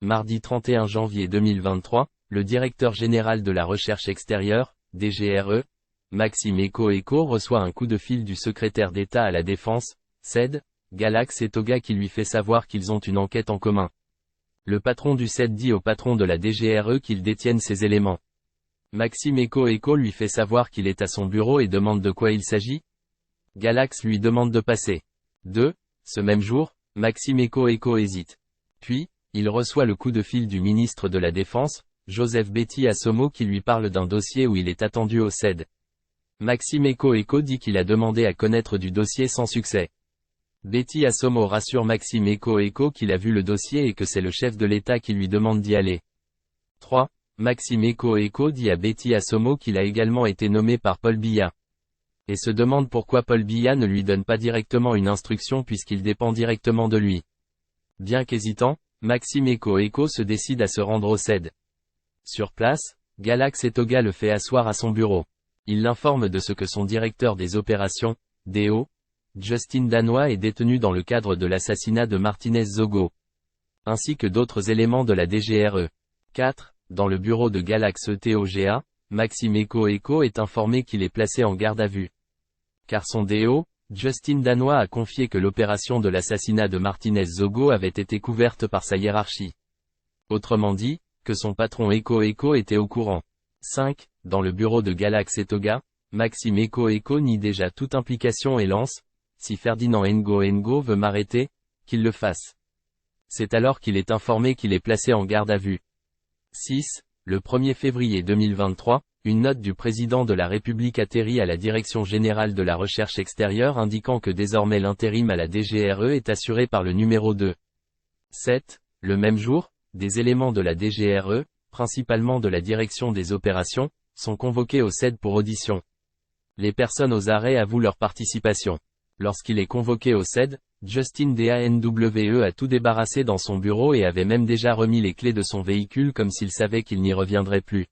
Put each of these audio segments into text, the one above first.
Mardi 31 janvier 2023, le directeur général de la recherche extérieure, DGRE, Maxime Eko reçoit un coup de fil du secrétaire d'État à la Défense, CED, Galax et Toga qui lui fait savoir qu'ils ont une enquête en commun. Le patron du CED dit au patron de la DGRE qu'ils détiennent ces éléments. Maxime Eko lui fait savoir qu'il est à son bureau et demande de quoi il s'agit. Galax lui demande de passer. Ce même jour, Maxime Eko hésite. Puis, il reçoit le coup de fil du ministre de la Défense, Joseph Betty Assomo qui lui parle d'un dossier où il est attendu au CED. Maxime Eko dit qu'il a demandé à connaître du dossier sans succès. Betty Assomo rassure Maxime Eko qu'il a vu le dossier et que c'est le chef de l'État qui lui demande d'y aller. Maxime Eko dit à Betty Assomo qu'il a également été nommé par Paul Biya. Et se demande pourquoi Paul Biya ne lui donne pas directement une instruction puisqu'il dépend directement de lui. Bien qu'hésitant, Maxime Eko se décide à se rendre au CED. Sur place, Galax et Toga le fait asseoir à son bureau. Il l'informe de ce que son directeur des opérations, DO, Justin Danois est détenu dans le cadre de l'assassinat de Martinez Zogo. Ainsi que d'autres éléments de la DGRE. Dans le bureau de Galax ETOGA, Maxime Eko est informé qu'il est placé en garde à vue. Car son DO, Justin Danois a confié que l'opération de l'assassinat de Martinez Zogo avait été couverte par sa hiérarchie. Autrement dit, que son patron Eko était au courant. Dans le bureau de Galax et Toga, Maxime Eko nie déjà toute implication et lance, si Ferdinand Ngo veut m'arrêter, qu'il le fasse. C'est alors qu'il est informé qu'il est placé en garde à vue. Le 1er février 2023, une note du président de la République atterrit à la Direction générale de la recherche extérieure indiquant que désormais l'intérim à la DGRE est assuré par le numéro 2. Le même jour, des éléments de la DGRE, principalement de la direction des opérations, sont convoqués au CED pour audition. Les personnes aux arrêts avouent leur participation. Lorsqu'il est convoqué au CED, Justin Danwe a tout débarrassé dans son bureau et avait même déjà remis les clés de son véhicule comme s'il savait qu'il n'y reviendrait plus.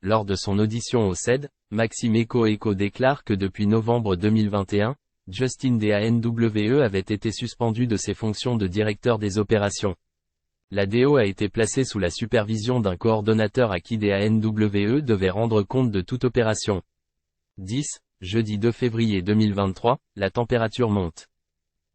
Lors de son audition au CED, Maxime Eko déclare que depuis novembre 2021, Justin Danwe avait été suspendu de ses fonctions de directeur des opérations. La DO a été placée sous la supervision d'un coordonnateur à qui Danwe devait rendre compte de toute opération. Jeudi 2 février 2023, la température monte.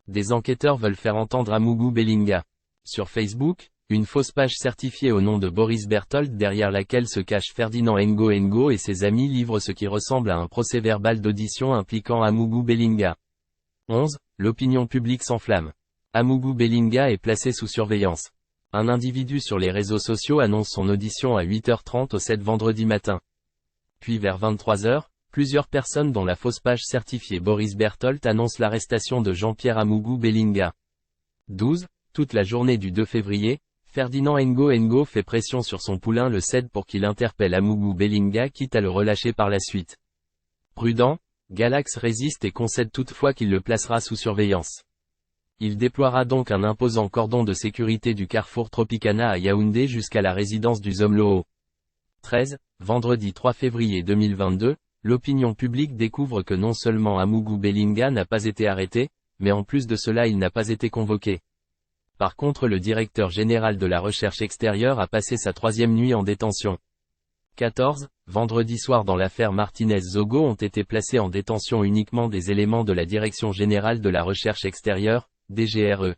Des enquêteurs veulent faire entendre Amougou Bellinga. Sur Facebook, une fausse page certifiée au nom de Boris Berthold derrière laquelle se cache Ferdinand Ngo et ses amis livre ce qui ressemble à un procès-verbal d'audition impliquant Amougou Bellinga. L'opinion publique s'enflamme. Amougou Bellinga est placé sous surveillance. Un individu sur les réseaux sociaux annonce son audition à 8h30 au CED vendredi matin. Puis vers 23h, plusieurs personnes dont la fausse page certifiée Boris Berthold annonce l'arrestation de Jean-Pierre Amougou Bellinga. Toute la journée du 2 février, Ferdinand Ngo fait pression sur son poulain le CED pour qu'il interpelle Amougou Bellinga quitte à le relâcher par la suite. Prudent, Galax résiste et concède toutefois qu'il le placera sous surveillance. Il déploiera donc un imposant cordon de sécurité du carrefour Tropicana à Yaoundé jusqu'à la résidence du Zomloo. Vendredi 3 février 2022, l'opinion publique découvre que non seulement Amougou Bellinga n'a pas été arrêté, mais en plus de cela il n'a pas été convoqué. Par contre le directeur général de la recherche extérieure a passé sa 3e nuit en détention. Vendredi soir dans l'affaire Martinez Zogo ont été placés en détention uniquement des éléments de la Direction générale de la recherche extérieure, DGRE.